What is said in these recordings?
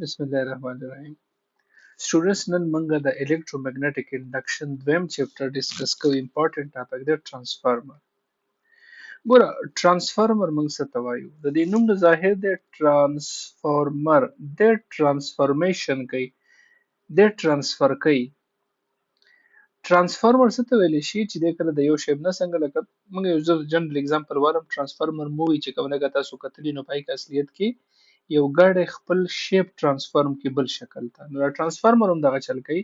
بسم الله الرحمن الرحیم. Students, نن موږ د electromagnetic induction دویم چپټر ډیسکس کوو. امپورټنت ټاپک دی ترانسفارمر. ګوره ترانسفارمر موږ څه ته وایو؟ د دې نوم د ظاهر دی ترانسفارمر، د ترانسفورمیشن کوي، د ترانسفر کوي. ترانسفارمر څه ته ویلی شي چې د کله د یو شی نه څنګه لکه موږ یو جنرال اگزامپل وارم. ترانسفارمر مووي چې کوم لکه تاسو کتلی نو پای کې اصلیت کې یو ګاډی خپل شیپ ترانسفارم کې بل شکل ته. نو ترانسفارمر هم دغه چل کوي.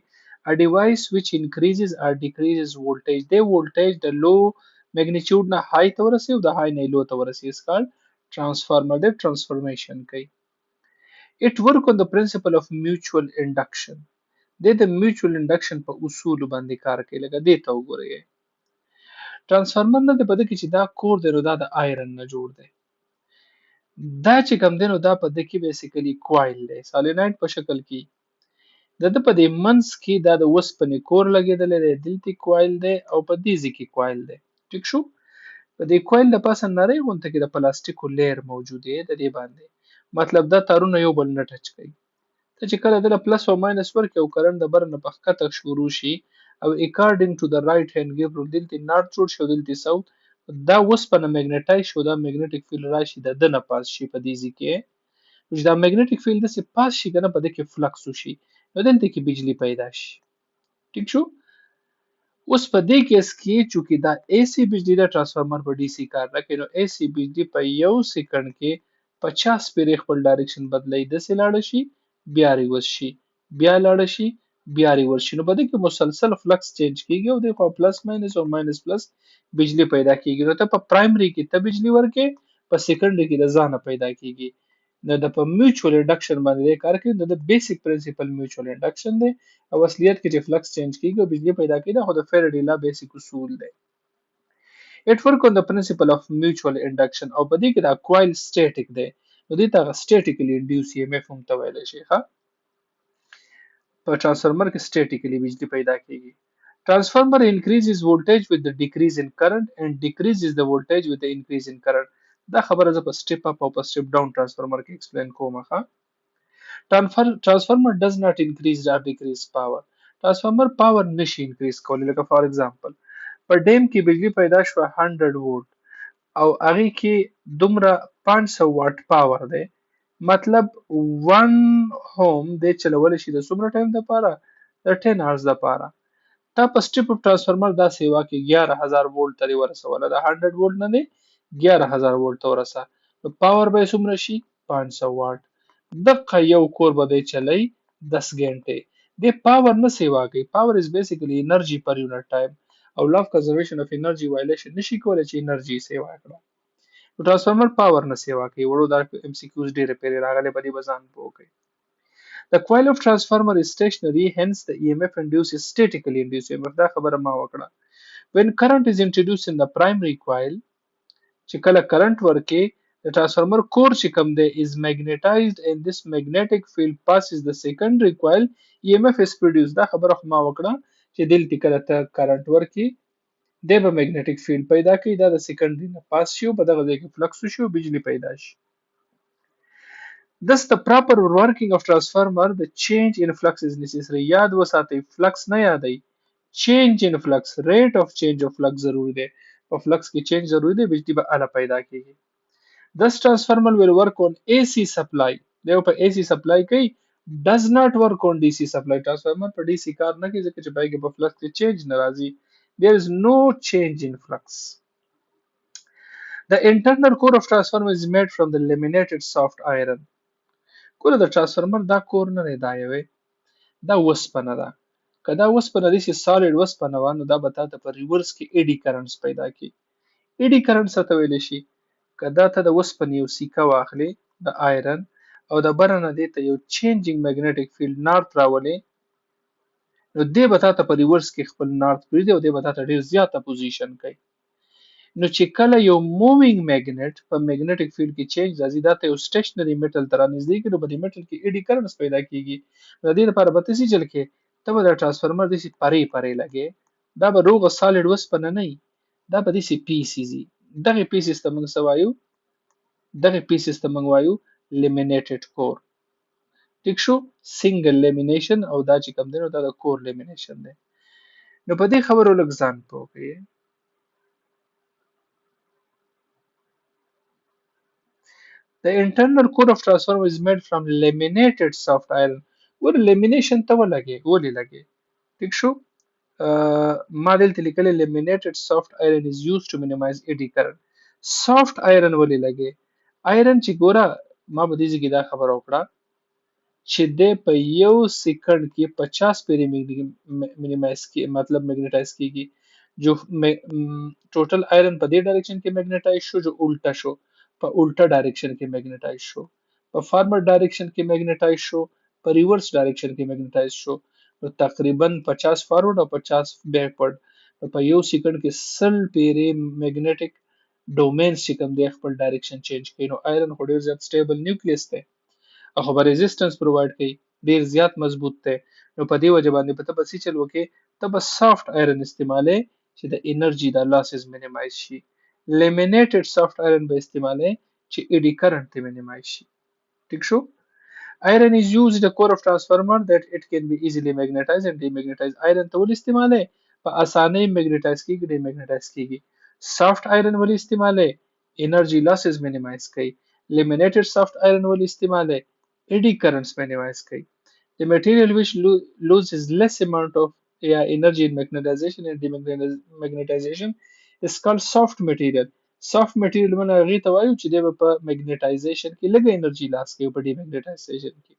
A device which increases or decreases voltage. د voltage د لو magnitude نه high ته ورسي او د high نه low ته ورسي is called transformer. د transformation کوي. It work on the principle of mutual induction. د mutual induction په اصول باندې کار کوي. لکه دې ته وګورئ. ترانسفارمر نه د پدې کې چې دا کور دی نو دا د آیرن نه جوړ دی. دا چې کوم دی نو دا په دې کې بیسیکلی کوایل دی، سالیناید په شکل کې. د په دې منځ کې دا د وسپنې کور لګېدلی دی، دلته کوایل دی او په دې ځای کې کوایل دی. ټیک شو؟ په دې کوایل د پاسه نری غونته کې د پلاستیکو لیر موجود دی د دې باندې. مطلب دا تارونه یو بل نه ټچ کوي. ته چې کله دله پلس او ماینس ورکړې او کرنټ د بر نه په ښکته شروع شي او اکارډینګ ټو د رایټ هینډ ګیف رول دلته نارت جوړ شي او دلته ساوث، دا اوسپنه میګنیټایز شو، دا میګنیټیک فیلډ راشي د ده نه پاس شي په دې ځای کې. چې دا میګنیټیک فیلډ داسې پاس شي که نه په دې کې فلکس وشي نو دلته کې بجلی پیدا شي. ټیک شو؟ اوس په دې کیس کې چونکې دا اے سی بجلی د ترانسفارمر په ډي سی کار نه کوي نو اے سی بجلی په یو سیکنډ کې 50 پیرې خپل ډایرکشن بدلی، داسې لاړه شي بیا ریورس شي، بیا لاړه شي بیا ریورس شي. نو په دې کې مسلسل فلکس چینج کیږي او د خوا پلس ماینس او ماینس پلس بجلی پیدا کیږي. نو ته په پرایمري کې ته بجلی ورکې، په سیکنډ کې د ځانه پیدا کیږي. نو د په میوچوال انډکشن باندې کار کوي. نو د بیسیک پرنسپل میوچوال انډکشن دی او اصلیت کې چې فلکس چینج کیږي او بجلی پیدا کیږي خو د فیرډی لا بیسیک اصول دی. It work on the principle of mutual induction او په دې کې دا کوایل سټیټیک دی نو دې ته سټیټیکلی انډیوس ای ایم اف هم ته ویلی شي. ښه، په ترانسفارمر کې سټیټیکلی بجلی پیدا کیږي. Transformer increases voltage with the decrease in current and decreases the voltage with the increase in current. دا خبره زه په سټیپ اپ او په سټیپ ډاون ترانسفارمر کې ایکسپلین کوم. ښه، Transformer does not increase or decrease power. Transformer power نشي انکریز کولی. لکه فار ایگزامپل په ډیم کې بجلی پیدا شوه 100 وولټ او هغې کې دومره 500 واټ پاور دی. مطلب 1 هوم دی چلولی شي د څومره ټایم دپاره؟ د 10 hours دپاره. تا په سټیپ اپ ترانسفارمر دا سیوا کې 11000 وولټ ته ورسوله. د 100 وولټ نه دی 11000 وولټ ته ورسه نو پاور به یې څومره شي؟ 500 واټ. دقه یو کور به دی چلی 10 غنټې. دی پاور نه سیوا کوي. پاور از بیسیکلی انرژي پر یونټ ټایم او لا اف کنزرویشن اف انرژي وایلیشن نشي کولی چې انرژي سیوا کړه. نو ترانسفارمر پاور نه سیوا کوي. وړو دا ام سی کیوز ډېرې پیرې راغلي په دې به ځان پوه کوئ. The coil of transformer is stationary, hence the EMF induced is statically induced. EMF دا خبره ما وکړه. When current is introduced in the primary coil, چې کله current ورکې the transformer core چې کوم دی is magnetized and this magnetic field passes the secondary coil, EMF is produced. دا خبره خو ما وکړه چې دلته کله ته current ورکې دی به magnetic field پیدا کوي، دا د secondary نه پاس شي او په دغه ځای کې فلکس وشي او بجلی پیدا شي. Thus the proper working of transformer, the change in flux is necessary. یاد وساتئ فلکس نه یادئ، change in flux, rate of change of flux ضروری دی. په فلکس کې change ضروری دی، بجلی به اله پیدا کیږي. Thus transformer will work on AC supply. دی په AC supply کوي، does not work on DC supply. transformer په DC کار نه کوي ځکه چې پای کې په فلکس کې change نه راځي. There is no change in flux. The internal core of transformer is made from the laminated soft iron. ګوره د ترانسفارمر دا کور نه دی، دا یوې دا وسپنه ده. که دا وسپنه داسې سالډ وسپنه وه نو دا به تا ته په ریورس کې ایډي کرنټس پیدا کړي. ایډي کرنټ څه ته ویلی شي؟ که دا ته د وسپنې یو سیکه واخلې د آیرن او د بره نه دې ته یو چینجینګ میګنیټیک فیلډ نارت راولې نو دی به تا ته په ریورس کې خپل نارت پرېږدي او دی به تا ته ډېر زیاته پوزیشن کوي. نو چې کله یو مووینګ میګنیټ په میګنیټیک فیلډ کې چینج راځي دا ته یو سټیشنري میټل ته رانږدې کړي نو په دې میټل کې ایډي کرنټس پیدا کیږي. نو د دې لپاره به ته څه چل کې ته به د ترانسفارمر داسې پرې پرې لګې، دا به روغه سالډ وسپنه نه وي، دا به داسې پیسز وي. دغې پیسز ته موږ څه وایو؟ دغې پیسز ته موږ وایو لیمینیټډ کور. ټیک شو سنگل لیمینیشن او دا چې کوم دی نو دا د کور لیمینیشن دی نو په دې خبرو لږ ځان پوه کړئ The internal core of transformer is made from laminated soft iron ور لیمینیشن ته ولګي لګي ټیک شو ما دلته لیکلي laminated soft iron is used to minimize eddy current soft iron ولې لګي iron چې ګوره ما به دې ځای کې دا خبره وکړه چې د په یو سکند کې 50 پیری مینیمایز کی مطلب میگنیټایز کیږي جو ټوټل آیرن په دې ډایرکشن کې میگنیټایز شو جو الټا شو په الټا ډایرکشن کې میگنیټایز شو په فارورډ ډایرکشن کې میگنیټایز شو په ریورس ډایرکشن کې میگنیټایز شو نو تقریبا 50 فارورډ او 50 بیکورډ په یو سکند کې 100 پیری میگنیټک ډومینز چې کوم دی خپل ډایرکشن چینج کوي نو آیرن خو ډیر زیات سټیبل نیوکلیس دی او خو به ریزिस्टنس پرووایډ کوي ډیر زیات مضبوط دی نو په دې وجه باندې په تبه سي چل وکي تبه سافت آیرن استعماله چې د انرژي د لاسز مینیمایز شي لیمینیټډ سافت آیرن به استعماله چې ایډی کرنٹ مینیمایز شي ٹھیک شو Iron is used in the core of transformer that it can be easily magnetized and demagnetized. Iron ته ول استعماله په اسانۍ میگنیټایز کیږي ډیمیگنیټایز کیږي سافت آیرن ول استعماله انرژي لاسز مینیمایز کوي لیمینیټډ سافت آیرن ول استعماله ایډی کرنٹس مینیمایز کوي The material which loses less amount of energy in magnetization and demagnetization is called soft material. Soft material من هغه ته وایو چې د په میگنیټایزیشن کې لږه انرژي لاس کوي په ډیمیگنیټایزیشن کې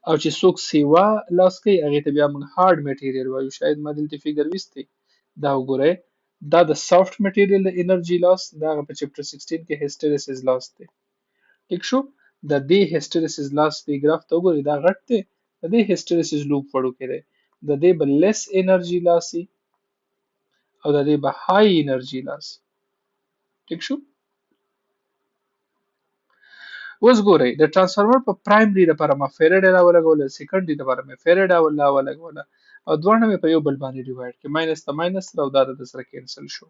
او چې څوک سیوا لاس کوي هغه ته بیا موږ هارد میټیریل وایو شاید ما دلته فیګر وستي دا وګورئ دا د سافت میټیریل د انرژي لاس دا په چپټر 16 کې هیسټریسس لاس دی ٹھیک شو د دې هیسټریسس لاس دی ګراف ته وګورئ دا غټ دی د دې هیسټریسس لوپ وړو کې دی د دې به لیس انرژي لاسي او د دې به های انرژي لاس ٹھیک شو اوس ګورئ د ترانسفارمر په پرایمري لپاره ما فیراډې راولګوله سیکنډري لپاره مې فیراډې راولګوله او دواړه مې په یو بل باندې ډیوایډ کړي ماینس ته ماینس او دا د سره کینسل شو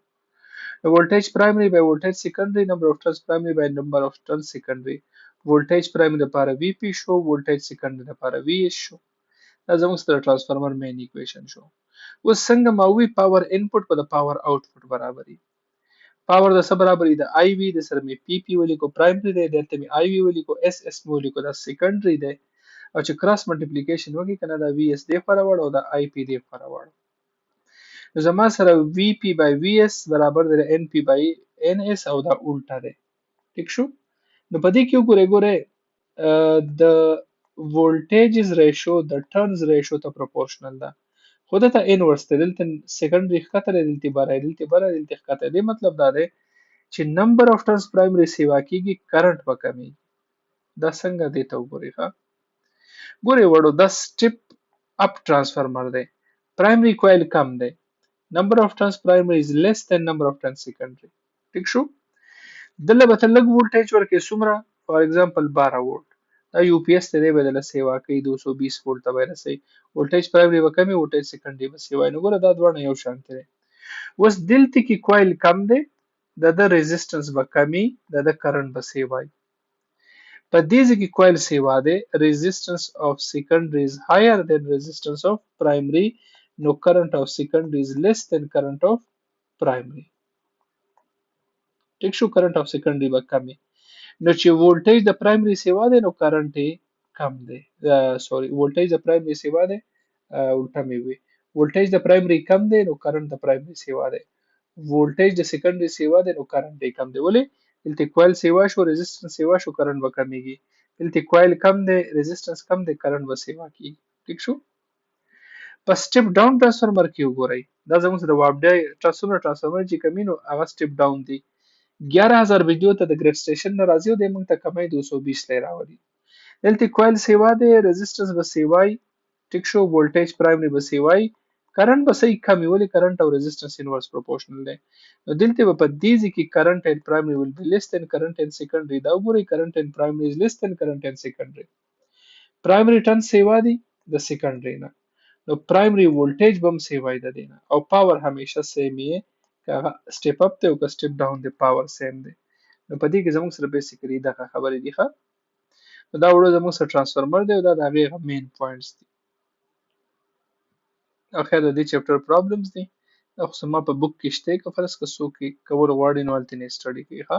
The voltage primary by voltage secondary number of turns primary by number of turns secondary voltage primary لپاره VP شو voltage secondary لپاره VS شو دا زموږ سره ترانسفارمر مین ایکویشن شو اوس څنګه ما وی پاور انپوټ په د پاور آوټپوټ برابرۍ پاور د څه برابرۍ د آی وی د سره مې پی پی ولیکو پرایمري دی دلته مې آی وی ولیکو اس اس مې ولیکو دا سیکنډري دی او چې کراس ملټیپلیکیشن وکړي کنه دا وی اس دی فارورډ او دا آی پی دی فارورډ نو زما سره وی پی بای وی اس برابر دی ان پی بای ان اس او دا الټا دی ٹھیک شو نو په دې کې وګورئ د voltages ratio د turns ratio ته proportional ده خو دته انورس ته دلته سیکنډري ښکته دی دلته باره دلته ښکته دی مطلب دا دی چې نمبر اف ټرنز پرایمري سیوا کیږي کرنٹ به کمیږي دا څنګه دی ته وګورئ ښه ګورئ وړو دا سټیپ اپ ترانسفارمر دی پرایمري کوایل کم دی نمبر اف ټرنز پرایمري از لیس دین نمبر اف ټرنز سیکنډري ٹھیک شو دله به ته لږ وولټیج ورکړي څومره فار ایگزامپل 12 وولټ دا یو پی اس ته دی به دله سیوا کوي 220 وولټ ته به رسوي وولټیج پرایمري به کمي وولټیج سیکنډري به سیوا نو ګوره دا دواړه یو شان دي اوس دلته کې کوایل کم دی د ریزिस्टنس به کمی د کرنٹ به سیوای په دې ځکه کوایل سیوا دی ریزिस्टنس اف سیکنډري از هایر دین ریزिस्टنس اف پرایمري نو کرنٹ اف سیکنډري از لیس دین کرنٹ اف پرایمري ټیک شو کرنٹ اف سیکنډري به کمی نو چې وولټیج د پرایمري سیوا دی نو کرنٹ یې کم دی سوري وولټیج د پرایمري سیوا دی الټا مې وي وولټیج د پرایمري کم دی نو کرنٹ د پرایمري سیوا دی وولټیج د سیکنډري سیوا دی نو کرنٹ یې کم دی ولې دلته کوایل سیوا شو ریزिस्टنس سیوا شو کرنٹ به کمیږي دلته کوایل کم دی ریزिस्टنس کم دی کرنٹ به سیوا کیږي ٹھیک شو په سټیپ ډاون ترانسفارمر کې وګورئ دا زموږ د واپډای ترانسفارمر چې کمینو هغه سټیپ ډاون دی 11000 بجلیو ته د ګریډ سټیشن نه راځي او د موږ ته کمای 220 لای راوړي دلته کوایل سیوا دی ریزिस्टنس به سیوای ټیک شو وولټیج پرایمري به سیوای کرنٹ به صحیح کمی ولې کرنٹ او ریزिस्टنس انورس پروپورشنل دی نو دلته په دې ځکه کرنٹ ان پرایمري will be less than current in secondary دا وګورئ کرنٹ ان پرایمري is less than current in secondary پرایمري ټرن سیوا دی د سیکنډري نه نو پرایمري وولټیج بم سیوای د دینه او پاور همیشه سیم یې کغه سټیپ اپ ته او سټیپ ډاون دی پاور سیم دی نو په دې کې زموږ سره بیسیکلی دا خبرې دي ښه دا وړو زموږ سره ټرانسفارمر دی او دا د هغې هغه مین پوینټس دي. او خیر د دې چپټر پرابلمز دي دا خو زما په بک کې شته که فرض که څوک یې کول غواړي نو هلته یې سټډي کوي ښه